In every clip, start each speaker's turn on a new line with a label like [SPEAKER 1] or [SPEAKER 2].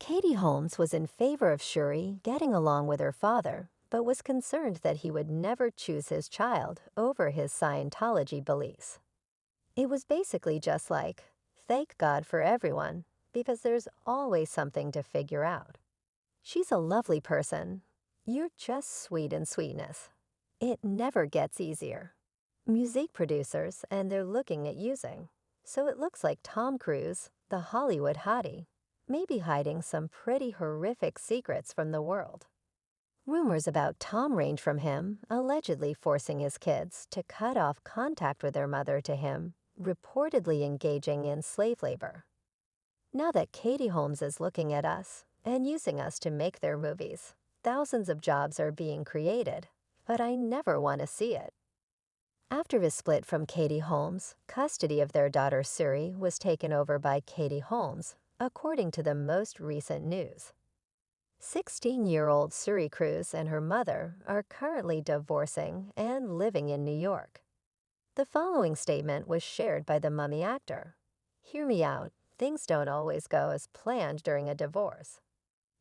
[SPEAKER 1] Katie Holmes was in favor of Shuri getting along with her father, but was concerned that he would never choose his child over his Scientology beliefs. It was basically just like, thank God for everyone, because there's always something to figure out. She's a lovely person. You're just sweet in sweetness. It never gets easier. Music producers, and they're looking at using. So it looks like Tom Cruise, the Hollywood hottie, may be hiding some pretty horrific secrets from the world. Rumors about Tom range from him allegedly forcing his kids to cut off contact with their mother to him, reportedly engaging in slave labor. Now that Katie Holmes is looking at us and using us to make their movies, thousands of jobs are being created, but I never want to see it. After his split from Katie Holmes, custody of their daughter Suri was taken over by Katie Holmes, according to the most recent news. 16-year-old Suri Cruz and her mother are currently divorcing and living in New York. The following statement was shared by the Mummy actor. Hear me out, things don't always go as planned during a divorce.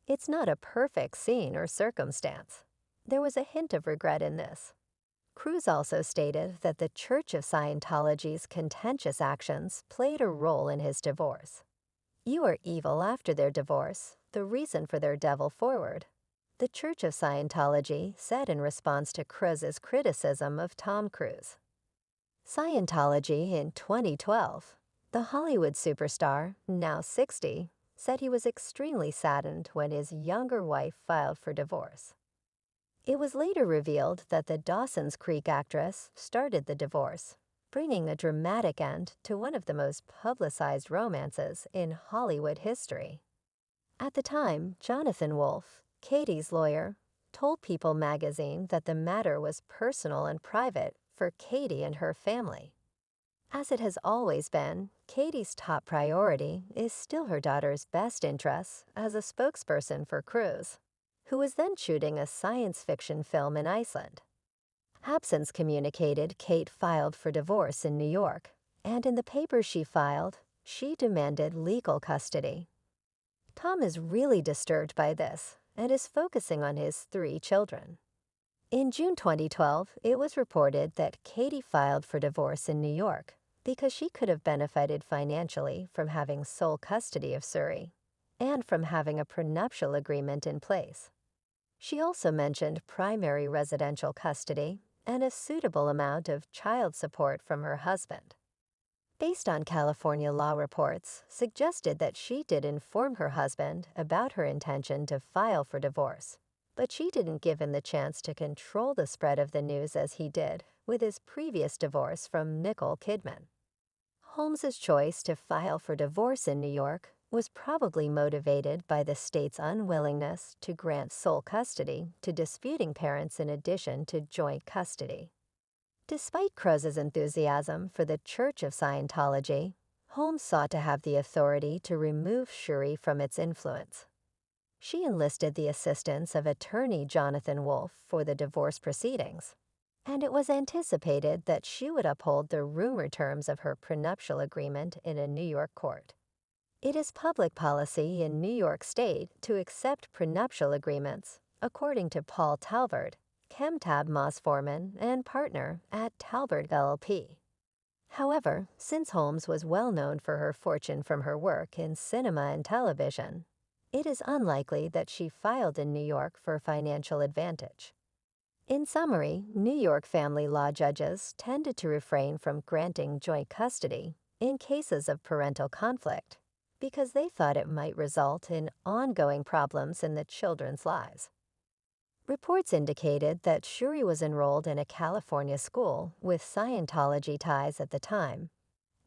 [SPEAKER 1] It's not a perfect scene or circumstance. There was a hint of regret in this. Cruz also stated that the Church of Scientology's contentious actions played a role in his divorce. You are evil after their divorce, the reason for their devil forward, the Church of Scientology said in response to Cruz's criticism of Tom Cruise. Scientology in 2012, the Hollywood superstar, now 60, said he was extremely saddened when his younger wife filed for divorce. It was later revealed that the Dawson's Creek actress started the divorce, bringing a dramatic end to one of the most publicized romances in Hollywood history. At the time, Jonathan Wolfe, Katie's lawyer, told People magazine that the matter was personal and private for Katie and her family. As it has always been, Katie's top priority is still her daughter's best interests as a spokesperson for Cruz, who was then shooting a science fiction film in Iceland. Absence communicated Kate filed for divorce in New York, and in the papers she filed, she demanded legal custody. Tom is really disturbed by this and is focusing on his 3 children. In June 2012, it was reported that Katie filed for divorce in New York because she could have benefited financially from having sole custody of Suri and from having a prenuptial agreement in place. She also mentioned primary residential custody and a suitable amount of child support from her husband. Based on California law reports, suggested that she did inform her husband about her intention to file for divorce, but she didn't give him the chance to control the spread of the news as he did with his previous divorce from Nicole Kidman. Holmes's choice to file for divorce in New York was probably motivated by the state's unwillingness to grant sole custody to disputing parents in addition to joint custody. Despite Cruz's enthusiasm for the Church of Scientology, Holmes sought to have the authority to remove Shuri from its influence. She enlisted the assistance of attorney Jonathan Wolfe for the divorce proceedings, and it was anticipated that she would uphold the rumored terms of her prenuptial agreement in a New York court. It is public policy in New York State to accept prenuptial agreements, according to Paul Talbert, Chemtab Moss foreman and partner at Talbert LLP. However, since Holmes was well known for her fortune from her work in cinema and television, it is unlikely that she filed in New York for financial advantage. In summary, New York family law judges tended to refrain from granting joint custody in cases of parental conflict because they thought it might result in ongoing problems in the children's lives. Reports indicated that Shuri was enrolled in a California school with Scientology ties at the time,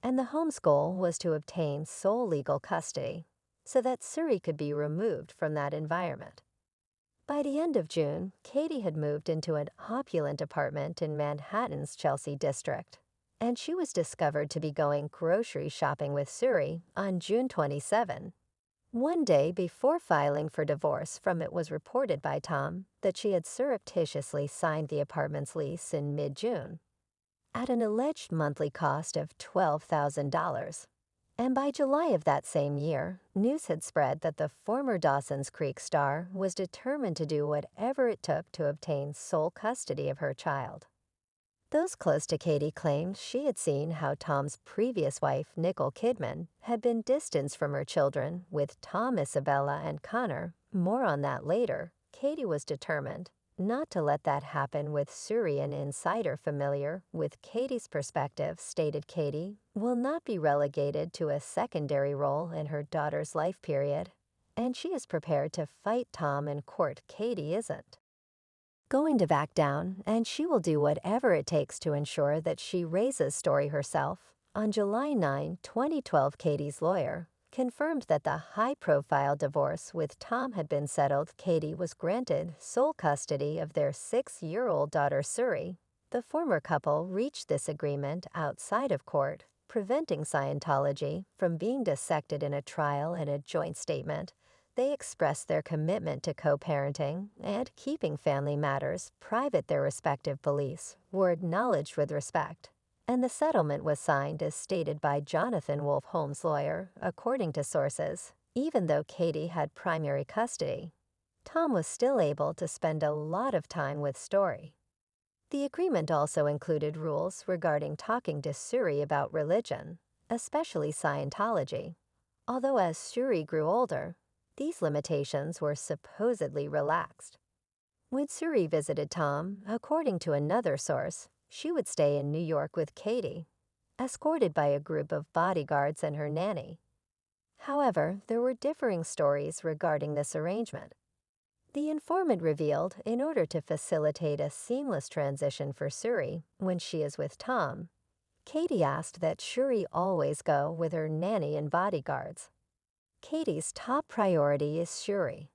[SPEAKER 1] and the Holmes goal was to obtain sole legal custody so that Suri could be removed from that environment. By the end of June, Katie had moved into an opulent apartment in Manhattan's Chelsea district, and she was discovered to be going grocery shopping with Suri on June 27. One day before filing for divorce from it was reported by Tom that she had surreptitiously signed the apartment's lease in mid-June at an alleged monthly cost of $12,000, And by July of that same year, news had spread that the former Dawson's Creek star was determined to do whatever it took to obtain sole custody of her child. Those close to Katie claimed she had seen how Tom's previous wife, Nicole Kidman, had been distanced from her children with Tom, Isabella, and Connor. More on that later. Katie was determined not to let that happen with Suri. An insider familiar with Katie's perspective stated Katie will not be relegated to a secondary role in her daughter's life period, and she is prepared to fight Tom in court. Katie isn't going to back down, and she will do whatever it takes to ensure that she raises Story herself. On July 9, 2012, Katie's lawyer confirmed that the high-profile divorce with Tom had been settled. Katie was granted sole custody of their 6-year-old daughter, Suri. The former couple reached this agreement outside of court, preventing Scientology from being dissected in a trial. In a joint statement, they expressed their commitment to co-parenting and keeping family matters private. Their respective beliefs were acknowledged with respect, and the settlement was signed as stated by Jonathan Wolf, Holmes' lawyer. According to sources, even though Katie had primary custody, Tom was still able to spend a lot of time with Story. The agreement also included rules regarding talking to Suri about religion, especially Scientology. Although as Suri grew older, these limitations were supposedly relaxed. When Suri visited Tom, according to another source, she would stay in New York with Katie, escorted by a group of bodyguards and her nanny. However, there were differing stories regarding this arrangement. The informant revealed in order to facilitate a seamless transition for Suri when she is with Tom, Katie asked that Suri always go with her nanny and bodyguards. Katie's top priority is Suri.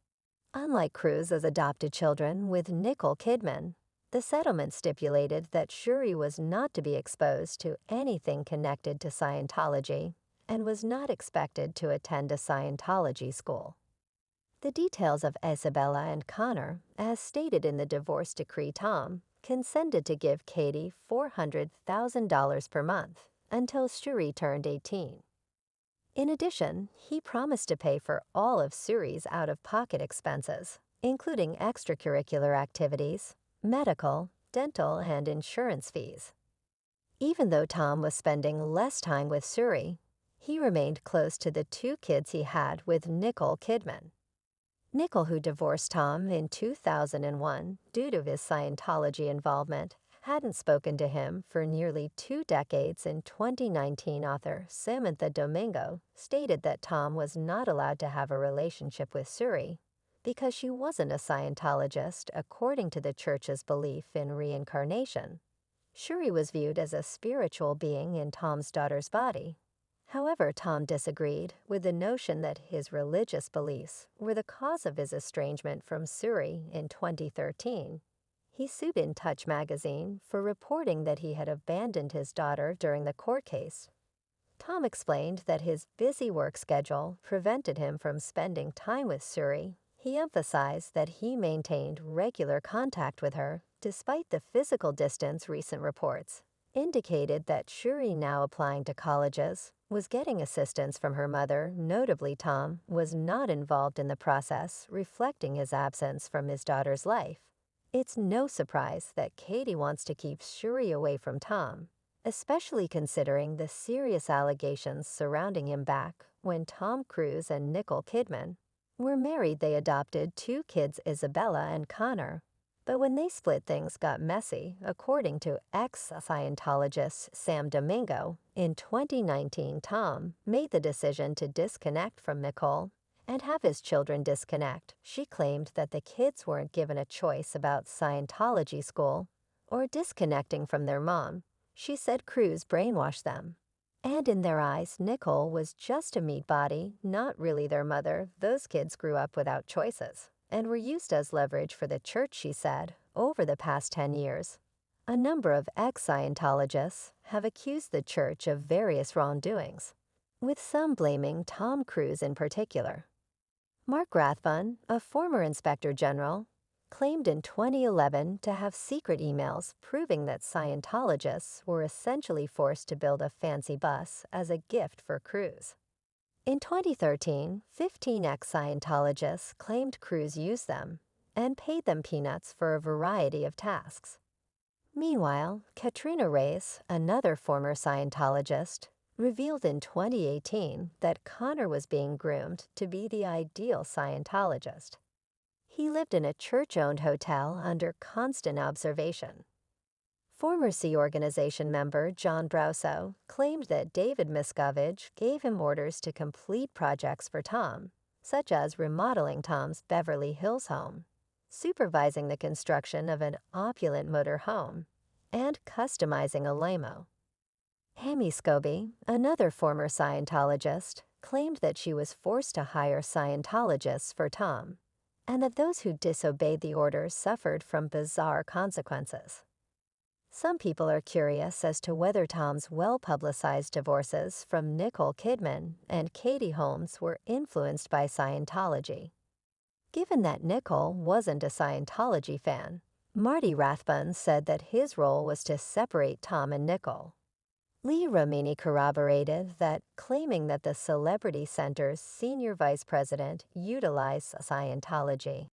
[SPEAKER 1] Unlike Cruz's adopted children with Nicole Kidman, the settlement stipulated that Suri was not to be exposed to anything connected to Scientology and was not expected to attend a Scientology school. The details of Isabella and Connor, as stated in the divorce decree. Tom consented to give Katie $400,000 per month until Suri turned 18. In addition, he promised to pay for all of Suri's out-of-pocket expenses, including extracurricular activities, medical, dental, and insurance fees. Even though Tom was spending less time with Suri, he remained close to the 2 kids he had with Nicole Kidman. Nicole, who divorced Tom in 2001 due to his Scientology involvement, hadn't spoken to him for nearly 2 decades. In 2019, author Samantha Domingo stated that Tom was not allowed to have a relationship with Suri because she wasn't a Scientologist according to the church's belief in reincarnation. Suri was viewed as a spiritual being in Tom's daughter's body. However, Tom disagreed with the notion that his religious beliefs were the cause of his estrangement from Suri. In 2013, he sued In Touch magazine for reporting that he had abandoned his daughter during the court case. Tom explained that his busy work schedule prevented him from spending time with Suri. He emphasized that he maintained regular contact with her despite the physical distance. Recent reports indicated that Suri, now applying to colleges, was getting assistance from her mother. Notably, Tom was not involved in the process, reflecting his absence from his daughter's life. It's no surprise that Katie wants to keep Suri away from Tom, especially considering the serious allegations surrounding him. Back when Tom Cruise and Nicole Kidman were married, they adopted 2 kids, Isabella and Connor. But when they split, things got messy, according to ex-Scientologist Sam Domingo. In 2019, Tom made the decision to disconnect from Nicole and have his children disconnect. She claimed that the kids weren't given a choice about Scientology school or disconnecting from their mom. She said Cruz brainwashed them, and in their eyes, Nicole was just a meat body, not really their mother. Those kids grew up without choices and were used as leverage for the church, she said. Over the past 10 years, a number of ex-Scientologists have accused the church of various wrongdoings, with some blaming Tom Cruise in particular. Mark Rathbun, a former inspector general, claimed in 2011 to have secret emails proving that Scientologists were essentially forced to build a fancy bus as a gift for crews. In 2013, 15 ex-Scientologists claimed crews used them and paid them peanuts for a variety of tasks. Meanwhile, Katrina Reyes, another former Scientologist, revealed in 2018 that Connor was being groomed to be the ideal Scientologist. He lived in a church-owned hotel under constant observation. Former Sea Organization member John Browso claimed that David Miscavige gave him orders to complete projects for Tom, such as remodeling Tom's Beverly Hills home, supervising the construction of an opulent motor home, and customizing a limo. Hammy Scobie, another former Scientologist, claimed that she was forced to hire Scientologists for Tom, and that those who disobeyed the orders suffered from bizarre consequences. Some people are curious as to whether Tom's well-publicized divorces from Nicole Kidman and Katie Holmes were influenced by Scientology. Given that Nicole wasn't a Scientology fan, Marty Rathbun said that his role was to separate Tom and Nicole. Lee Romini corroborated that, claiming that the Celebrity Center's senior vice president utilized Scientology.